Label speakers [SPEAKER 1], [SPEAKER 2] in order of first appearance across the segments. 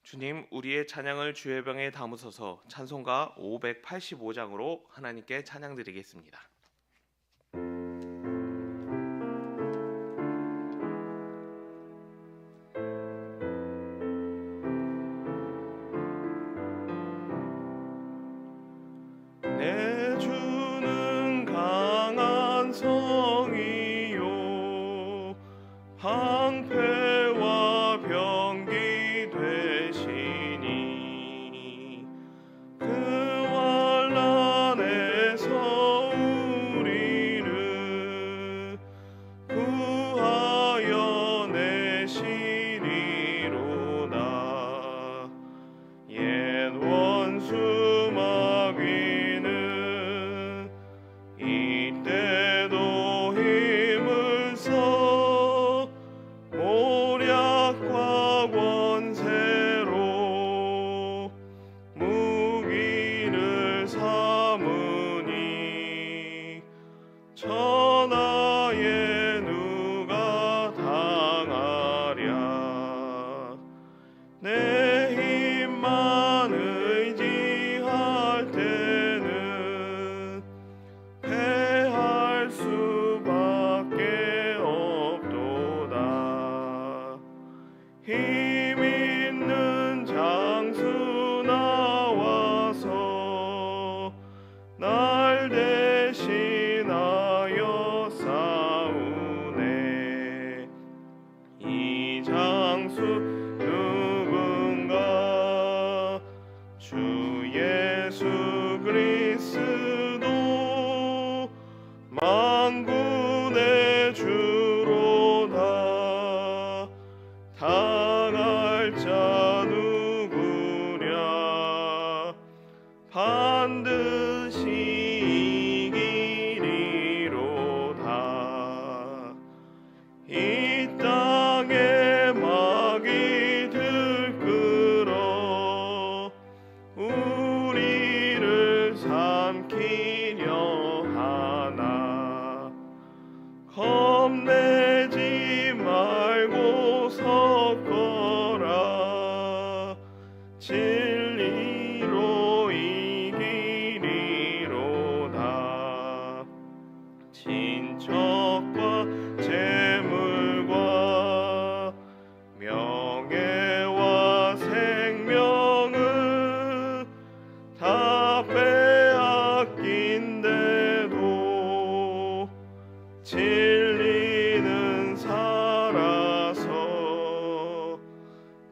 [SPEAKER 1] 주님, 우리의 찬양을 주의 병에 담으소서. 찬송가 585장으로 하나님께 찬양드리겠습니다. 내 주는 강한 성이요 방패와 병기 되시니 그 환난에서 우리를 구하여 내시리로다. 옛 원수 마귀는 이때도 힘을 써 모략과 권세로 무기를 삼으니 천하에 누가 당하랴. 내 힘만 의지할 때는 패할 수밖에 없도다. 힘 있는 장수 나와서 날 대신하여 싸우네. 이 장수 누군가? 주 예수 그리스도 만군의 주로다. 당할 자 누구랴? 반드시 이기리로다. 이 땅에 마귀 들끓어 우리를 삼키려 하나. 겁내지 말고 섰거라. 진리로 이기리로다. 친척과 재물과 명예와 생명은 다 빼앗긴데도 진리는 살아서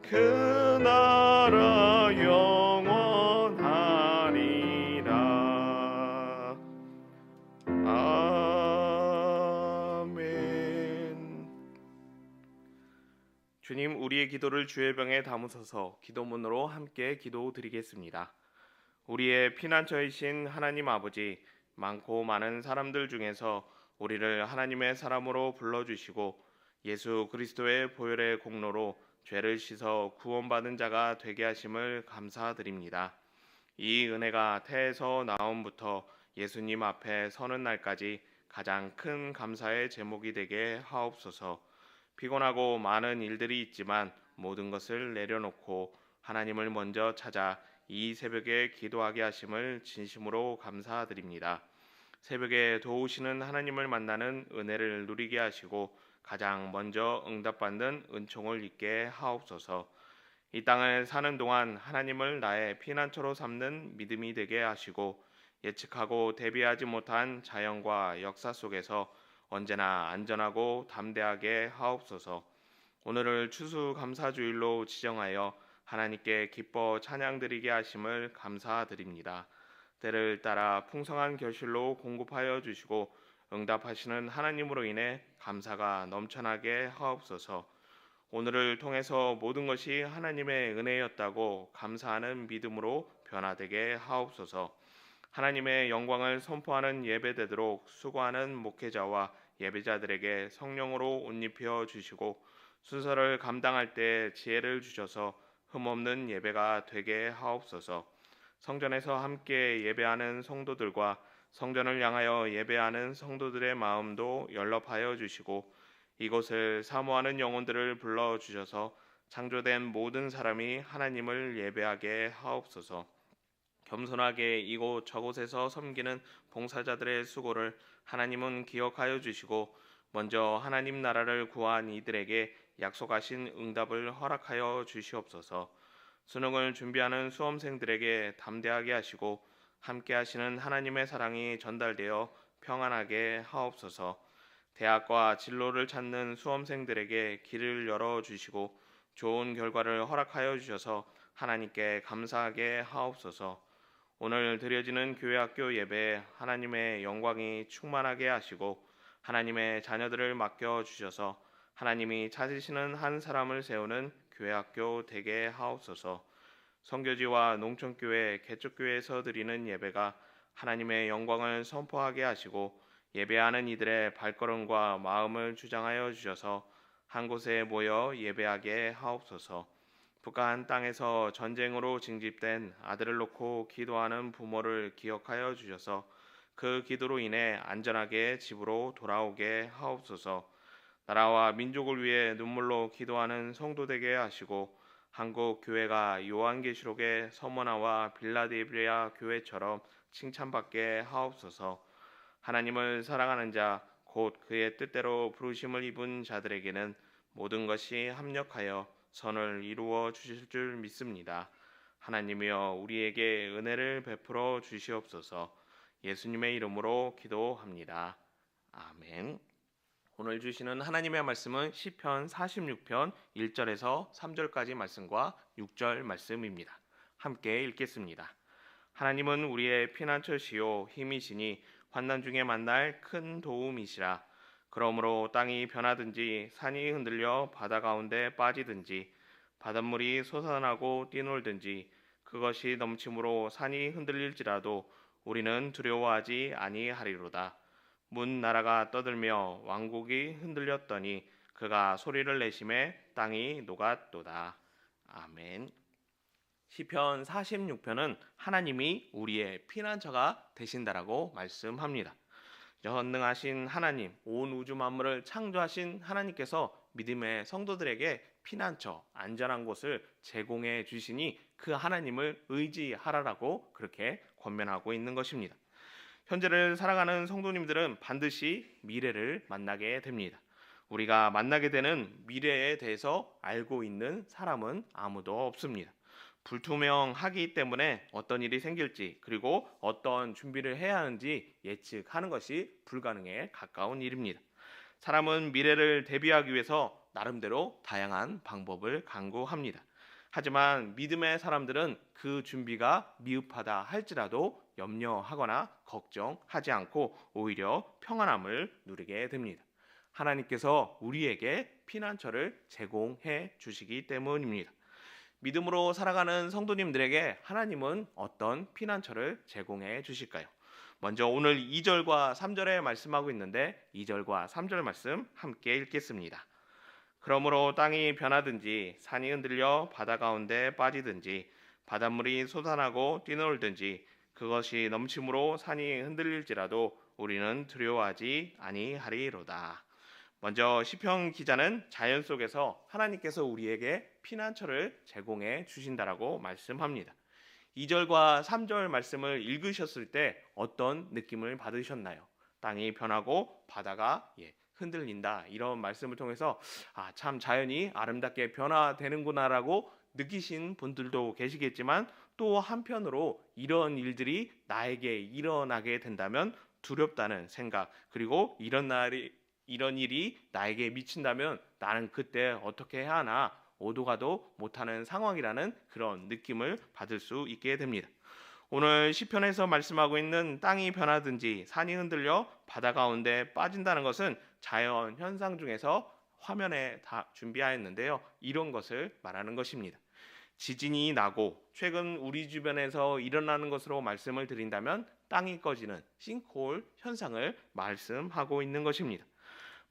[SPEAKER 1] 그 나라 영원하리라. 아멘. 주님, 우리의 기도를 주의 병에 담으소서. 기도문으로 함께 기도드리겠습니다. 우리의 피난처이신 하나님 아버지, 많고 많은 사람들 중에서 우리를 하나님의 사람으로 불러주시고 예수 그리스도의 보혈의 공로로 죄를 씻어 구원받은 자가 되게 하심을 감사드립니다. 이 은혜가 태에서 나옴부터 예수님 앞에 서는 날까지 가장 큰 감사의 제목이 되게 하옵소서. 피곤하고 많은 일들이 있지만 모든 것을 내려놓고 하나님을 먼저 찾아 이 새벽에 기도하게 하심을 진심으로 감사드립니다. 새벽에 도우시는 하나님을 만나는 은혜를 누리게 하시고 가장 먼저 응답받는 은총을 잊게 하옵소서. 이 땅을 사는 동안 하나님을 나의 피난처로 삼는 믿음이 되게 하시고 예측하고 대비하지 못한 자연과 역사 속에서 언제나 안전하고 담대하게 하옵소서. 오늘을 추수감사주일로 지정하여 하나님께 기뻐 찬양드리게 하심을 감사드립니다. 때를 따라 풍성한 결실로 공급하여 주시고 응답하시는 하나님으로 인해 감사가 넘쳐나게 하옵소서. 오늘을 통해서 모든 것이 하나님의 은혜였다고 감사하는 믿음으로 변화되게 하옵소서. 하나님의 영광을 선포하는 예배되도록 수고하는 목회자와 예배자들에게 성령으로 옷 입혀 주시고 순서를 감당할 때 지혜를 주셔서 흠없는 예배가 되게 하옵소서. 성전에서 함께 예배하는 성도들과 성전을 향하여 예배하는 성도들의 마음도 연락하여 주시고 이곳을 사모하는 영혼들을 불러 주셔서 창조된 모든 사람이 하나님을 예배하게 하옵소서. 겸손하게 이곳 저곳에서 섬기는 봉사자들의 수고를 하나님은 기억하여 주시고 먼저 하나님 나라를 구한 이들에게 약속하신 응답을 허락하여 주시옵소서. 수능을 준비하는 수험생들에게 담대하게 하시고 함께 하시는 하나님의 사랑이 전달되어 평안하게 하옵소서. 대학과 진로를 찾는 수험생들에게 길을 열어 주시고 좋은 결과를 허락하여 주셔서 하나님께 감사하게 하옵소서. 오늘 드려지는 교회학교 예배에 하나님의 영광이 충만하게 하시고 하나님의 자녀들을 맡겨 주셔서 하나님이 찾으시는 한 사람을 세우는 교회학교 되게 하옵소서. 선교지와 농촌교회, 개척교회에서 드리는 예배가 하나님의 영광을 선포하게 하시고 예배하는 이들의 발걸음과 마음을 주장하여 주셔서 한 곳에 모여 예배하게 하옵소서. 북한 땅에서 전쟁으로 징집된 아들을 놓고 기도하는 부모를 기억하여 주셔서 그 기도로 인해 안전하게 집으로 돌아오게 하옵소서. 나라와 민족을 위해 눈물로 기도하는 성도 되게 하시고 한국 교회가 요한계시록의 서머나와 빌라델비아 교회처럼 칭찬받게 하옵소서. 하나님을 사랑하는 자, 곧 그의 뜻대로 부르심을 입은 자들에게는 모든 것이 합력하여 선을 이루어 주실 줄 믿습니다. 하나님이여 우리에게 은혜를 베풀어 주시옵소서. 예수님의 이름으로 기도합니다. 아멘. 오늘 주시는 하나님의 말씀은 시편 46편 1절에서 3절까지 말씀과 6절 말씀입니다. 함께 읽겠습니다. 하나님은 우리의 피난처시요 힘이시니 환난 중에 만날 큰 도움이시라. 그러므로 땅이 변하든지 산이 흔들려 바다 가운데 빠지든지 바닷물이 솟아나고 뛰놀든지 그것이 넘침으로 산이 흔들릴지라도 우리는 두려워하지 아니하리로다. 문 나라가 떠들며 왕국이 흔들렸더니 그가 소리를 내심에 땅이 녹았도다. 아멘. 시편 46편은 하나님이 우리의 피난처가 되신다라고 말씀합니다. 전능하신 하나님, 온 우주 만물을 창조하신 하나님께서 믿음의 성도들에게 피난처, 안전한 곳을 제공해 주시니 그 하나님을 의지하라라고 그렇게 권면하고 있는 것입니다. 현재를 살아가는 성도님들은 반드시 미래를 만나게 됩니다. 우리가 만나게 되는 미래에 대해서 알고 있는 사람은 아무도 없습니다. 불투명하기 때문에 어떤 일이 생길지 그리고 어떤 준비를 해야 하는지 예측하는 것이 불가능에 가까운 일입니다. 사람은 미래를 대비하기 위해서 나름대로 다양한 방법을 강구합니다. 하지만 믿음의 사람들은 그 준비가 미흡하다 할지라도 염려하거나 걱정하지 않고 오히려 평안함을 누리게 됩니다. 하나님께서 우리에게 피난처를 제공해 주시기 때문입니다. 믿음으로 살아가는 성도님들에게 하나님은 어떤 피난처를 제공해 주실까요? 먼저 오늘 2절과 3절에 말씀하고 있는데 2절과 3절 말씀 함께 읽겠습니다. 그러므로 땅이 변하든지 산이 흔들려 바다 가운데 빠지든지 바닷물이 솟아나고 뛰놀든지 그것이 넘침으로 산이 흔들릴지라도 우리는 두려워하지 아니하리로다. 먼저 시편 기자는 자연 속에서 하나님께서 우리에게 피난처를 제공해 주신다라고 말씀합니다. 2절과 3절 말씀을 읽으셨을 때 어떤 느낌을 받으셨나요? 땅이 변하고 바다가 흔들린다. 이런 말씀을 통해서 참 자연이 아름답게 변화되는구나라고 느끼신 분들도 계시겠지만 또 한편으로 이런 일들이 나에게 일어나게 된다면 두렵다는 생각, 그리고 이런 일이 나에게 미친다면 나는 그때 어떻게 해야 하나 오도 가도 못하는 상황이라는 그런 느낌을 받을 수 있게 됩니다. 오늘 시편에서 말씀하고 있는 땅이 변하든지 산이 흔들려 바다 가운데 빠진다는 것은 자연 현상 중에서 화면에 다 준비하였는데요. 이런 것을 말하는 것입니다. 지진이 나고 최근 우리 주변에서 일어나는 것으로 말씀을 드린다면 땅이 꺼지는 싱크홀 현상을 말씀하고 있는 것입니다.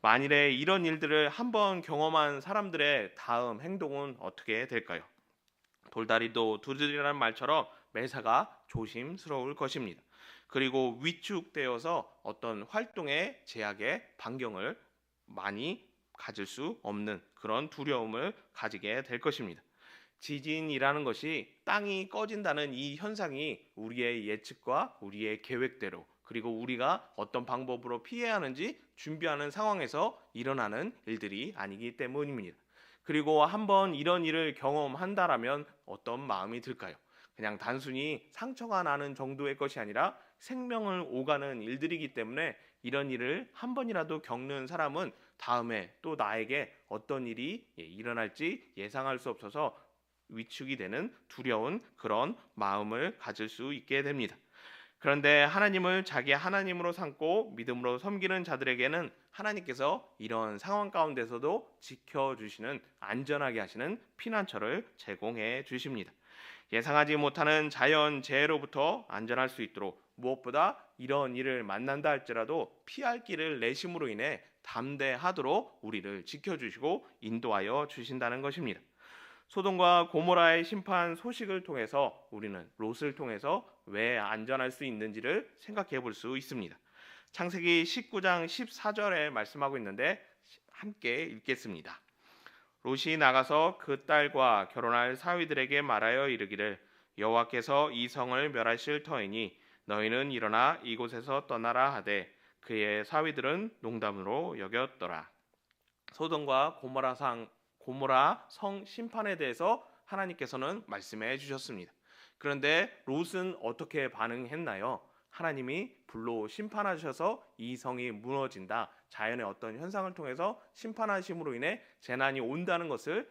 [SPEAKER 1] 만일에 이런 일들을 한번 경험한 사람들의 다음 행동은 어떻게 될까요? 돌다리도 두드리라는 말처럼 매사가 조심스러울 것입니다. 그리고 위축되어서 어떤 활동의 제약의 반경을 많이 가질 수 없는 그런 두려움을 가지게 될 것입니다. 지진이라는 것이 땅이 꺼진다는 이 현상이 우리의 예측과 우리의 계획대로 그리고 우리가 어떤 방법으로 피해야 하는지 준비하는 상황에서 일어나는 일들이 아니기 때문입니다. 그리고 한번 이런 일을 경험한다라면 어떤 마음이 들까요? 그냥 단순히 상처가 나는 정도의 것이 아니라 생명을 오가는 일들이기 때문에 이런 일을 한 번이라도 겪는 사람은 다음에 또 나에게 어떤 일이 일어날지 예상할 수 없어서 위축이 되는 두려운 그런 마음을 가질 수 있게 됩니다. 그런데 하나님을 자기 하나님으로 삼고 믿음으로 섬기는 자들에게는 하나님께서 이런 상황 가운데서도 지켜주시는 안전하게 하시는 피난처를 제공해 주십니다. 예상하지 못하는 자연 재해로부터 안전할 수 있도록 무엇보다 이런 일을 만난다 할지라도 피할 길을 내심으로 인해 담대하도록 우리를 지켜주시고 인도하여 주신다는 것입니다. 소돔과 고모라의 심판 소식을 통해서 우리는 롯을 통해서 왜 안전할 수 있는지를 생각해 볼 수 있습니다. 창세기 19장 14절에 말씀하고 있는데 함께 읽겠습니다. 롯이 나가서 그 딸과 결혼할 사위들에게 말하여 이르기를 여호와께서 이 성을 멸하실 터이니 너희는 일어나 이곳에서 떠나라 하되 그의 사위들은 농담으로 여겼더라. 소돔과 고모라 성 심판에 대해서 하나님께서는 말씀해 주셨습니다. 그런데 롯은 어떻게 반응했나요? 하나님이 불로 심판하셔서 이 성이 무너진다. 자연의 어떤 현상을 통해서 심판하심으로 인해 재난이 온다는 것을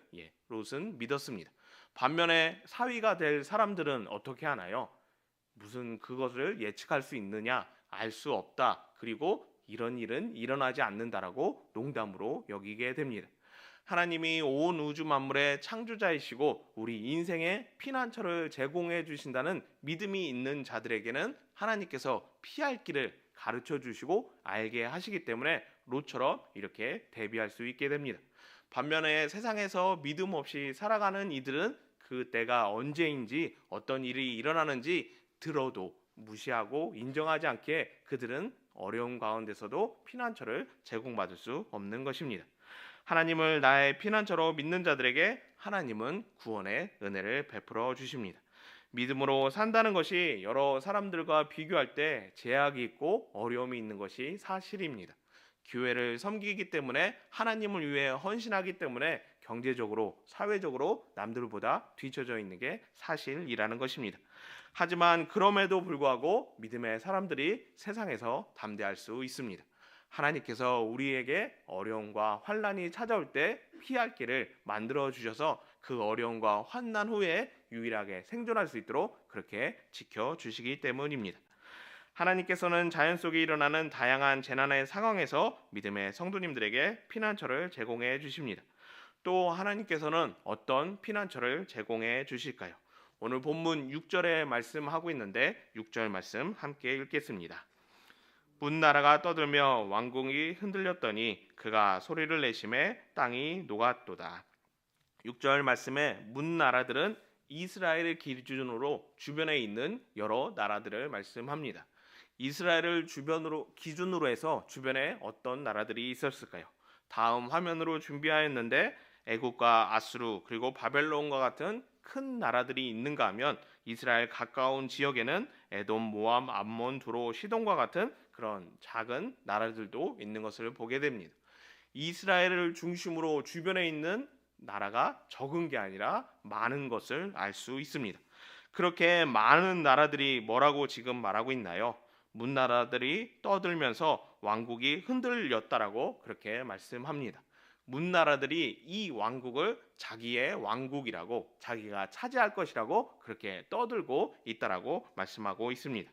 [SPEAKER 1] 롯은 믿었습니다. 반면에 사위가 될 사람들은 어떻게 하나요? 무슨 그것을 예측할 수 있느냐? 알 수 없다. 그리고 이런 일은 일어나지 않는다라고 농담으로 여기게 됩니다. 하나님이 온 우주 만물의 창조자이시고 우리 인생의 피난처를 제공해 주신다는 믿음이 있는 자들에게는 하나님께서 피할 길을 가르쳐 주시고 알게 하시기 때문에 롯처럼 이렇게 대비할 수 있게 됩니다. 반면에 세상에서 믿음 없이 살아가는 이들은 그 때가 언제인지 어떤 일이 일어나는지 들어도 무시하고 인정하지 않기에 그들은 어려운 가운데서도 피난처를 제공받을 수 없는 것입니다. 하나님을 나의 피난처로 믿는 자들에게 하나님은 구원의 은혜를 베풀어 주십니다. 믿음으로 산다는 것이 여러 사람들과 비교할 때 제약이 있고 어려움이 있는 것이 사실입니다. 교회를 섬기기 때문에 하나님을 위해 헌신하기 때문에 경제적으로 사회적으로 남들보다 뒤처져 있는 게 사실이라는 것입니다. 하지만 그럼에도 불구하고 믿음의 사람들이 세상에서 담대할 수 있습니다. 하나님께서 우리에게 어려움과 환난이 찾아올 때 피할 길을 만들어 주셔서 그 어려움과 환난 후에 유일하게 생존할 수 있도록 그렇게 지켜주시기 때문입니다. 하나님께서는 자연 속에 일어나는 다양한 재난의 상황에서 믿음의 성도님들에게 피난처를 제공해 주십니다. 또 하나님께서는 어떤 피난처를 제공해 주실까요? 오늘 본문 6절에 말씀하고 있는데 6절 말씀 함께 읽겠습니다. 문나라가 떠들며 왕궁이 흔들렸더니 그가 소리를 내심에 땅이 녹았도다. 6절 말씀에 문나라들은 이스라엘을 기준으로 주변에 있는 여러 나라들을 말씀합니다. 이스라엘을 기준으로 해서 주변에 어떤 나라들이 있었을까요? 다음 화면으로 준비하였는데 애국과 아수르 그리고 바벨론과 같은 큰 나라들이 있는가 하면 이스라엘 가까운 지역에는 에돔, 모압, 암몬, 두로, 시돈과 같은 그런 작은 나라들도 있는 것을 보게 됩니다. 이스라엘을 중심으로 주변에 있는 나라가 적은 게 아니라 많은 것을 알 수 있습니다. 그렇게 많은 나라들이 뭐라고 지금 말하고 있나요? 문나라들이 떠들면서 왕국이 흔들렸다라고 그렇게 말씀합니다. 문나라들이 이 왕국을 자기의 왕국이라고 자기가 차지할 것이라고 그렇게 떠들고 있다라고 말씀하고 있습니다.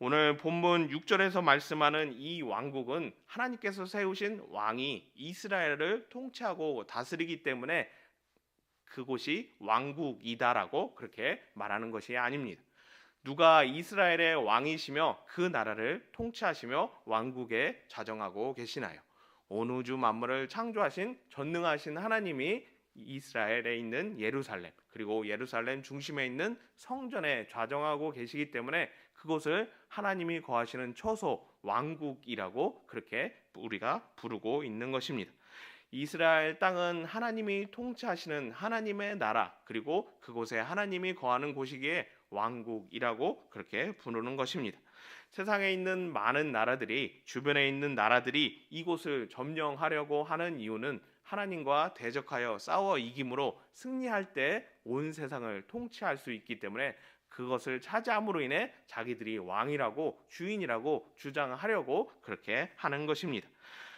[SPEAKER 1] 오늘 본문 6절에서 말씀하는 이 왕국은 하나님께서 세우신 왕이 이스라엘을 통치하고 다스리기 때문에 그곳이 왕국이다라고 그렇게 말하는 것이 아닙니다. 누가 이스라엘의 왕이시며 그 나라를 통치하시며 왕국에 자정하고 계시나요? 온 우주 만물을 창조하신 전능하신 하나님이 이스라엘에 있는 예루살렘 그리고 예루살렘 중심에 있는 성전에 좌정하고 계시기 때문에 그곳을 하나님이 거하시는 처소 왕국이라고 그렇게 우리가 부르고 있는 것입니다. 이스라엘 땅은 하나님이 통치하시는 하나님의 나라, 그리고 그곳에 하나님이 거하는 곳이기에 왕국이라고 그렇게 부르는 것입니다. 세상에 있는 많은 나라들이, 주변에 있는 나라들이 이곳을 점령하려고 하는 이유는 하나님과 대적하여 싸워 이김으로 승리할 때 온 세상을 통치할 수 있기 때문에, 그것을 차지함으로 인해 자기들이 왕이라고, 주인이라고 주장하려고 그렇게 하는 것입니다.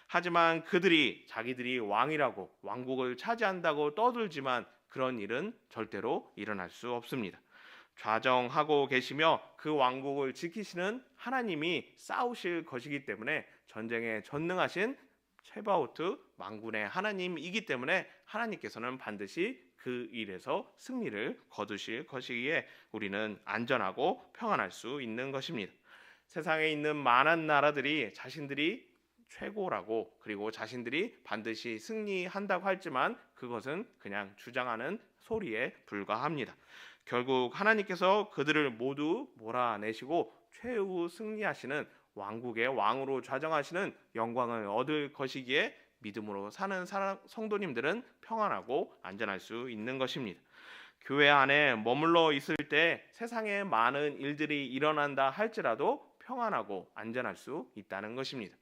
[SPEAKER 1] 하지만 그들이 자기들이 왕이라고, 왕국을 차지한다고 떠들지만 그런 일은 절대로 일어날 수 없습니다. 좌정하고 계시며 그 왕국을 지키시는 하나님이 싸우실 것이기 때문에, 전쟁에 전능하신 체바오트 만군의 하나님이기 때문에 하나님께서는 반드시 그 일에서 승리를 거두실 것이기에 우리는 안전하고 평안할 수 있는 것입니다. 세상에 있는 많은 나라들이 자신들이 최고라고, 그리고 자신들이 반드시 승리한다고 하지만 그것은 그냥 주장하는 소리에 불과합니다. 결국 하나님께서 그들을 모두 몰아내시고 최후 승리하시는 왕국의 왕으로 좌정하시는 영광을 얻을 것이기에 믿음으로 사는 성도님들은 평안하고 안전할 수 있는 것입니다. 교회 안에 머물러 있을 때 세상에 많은 일들이 일어난다 할지라도 평안하고 안전할 수 있다는 것입니다.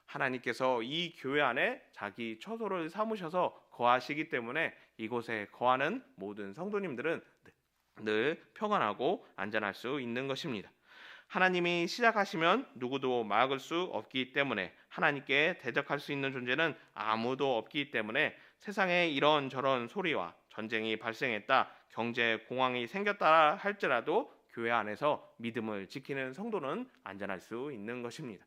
[SPEAKER 1] 하나님께서 이 교회 안에 자기 처소를 삼으셔서 거하시기 때문에 이곳에 거하는 모든 성도님들은 늘 평안하고 안전할 수 있는 것입니다. 하나님이 시작하시면 누구도 막을 수 없기 때문에, 하나님께 대적할 수 있는 존재는 아무도 없기 때문에, 세상에 이런저런 소리와 전쟁이 발생했다, 경제 공황이 생겼다 할지라도 교회 안에서 믿음을 지키는 성도는 안전할 수 있는 것입니다.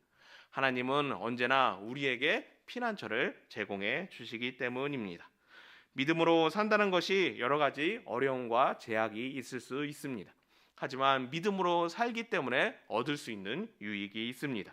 [SPEAKER 1] 하나님은 언제나 우리에게 피난처를 제공해 주시기 때문입니다. 믿음으로 산다는 것이 여러 가지 어려움과 제약이 있을 수 있습니다. 하지만 믿음으로 살기 때문에 얻을 수 있는 유익이 있습니다.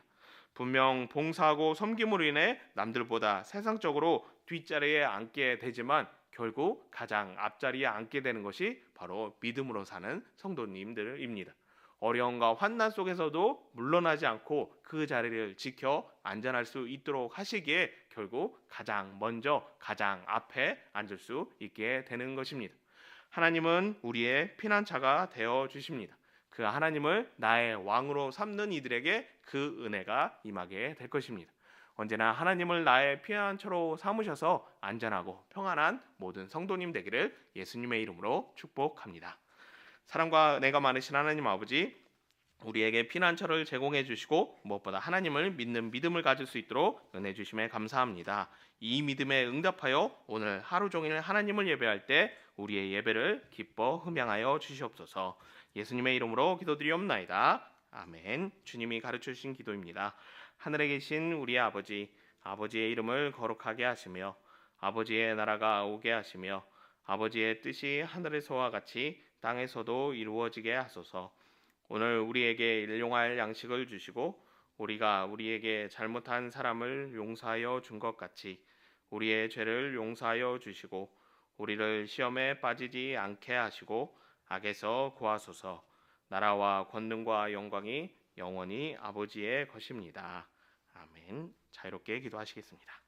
[SPEAKER 1] 분명 봉사하고 섬김으로 인해 남들보다 세상적으로 뒷자리에 앉게 되지만 결국 가장 앞자리에 앉게 되는 것이 바로 믿음으로 사는 성도님들입니다. 어려움과 환난 속에서도 물러나지 않고 그 자리를 지켜 안전할 수 있도록 하시기에 결국 가장 먼저, 가장 앞에 앉을 수 있게 되는 것입니다. 하나님은 우리의 피난처가 되어 주십니다. 그 하나님을 나의 왕으로 삼는 이들에게 그 은혜가 임하게 될 것입니다. 언제나 하나님을 나의 피난처로 삼으셔서 안전하고 평안한 모든 성도님 되기를 예수님의 이름으로 축복합니다. 사랑과 은혜가 많으신 하나님 아버지, 우리에게 피난처를 제공해 주시고 무엇보다 하나님을 믿는 믿음을 가질 수 있도록 은혜 주심에 감사합니다. 이 믿음에 응답하여 오늘 하루 종일 하나님을 예배할 때 우리의 예배를 기뻐 흠양하여 주시옵소서. 예수님의 이름으로 기도드리옵나이다. 아멘. 주님이 가르쳐 주신 기도입니다. 하늘에 계신 우리의 아버지, 아버지의 이름을 거룩하게 하시며 아버지의 나라가 오게 하시며 아버지의 뜻이 하늘에서와 같이 땅에서도 이루어지게 하소서. 오늘 우리에게 일용할 양식을 주시고 우리가 우리에게 잘못한 사람을 용서하여 준 것 같이 우리의 죄를 용서하여 주시고 우리를 시험에 빠지지 않게 하시고 악에서 구하소서. 나라와 권능과 영광이 영원히 아버지의 것입니다. 아멘. 자유롭게 기도하시겠습니다.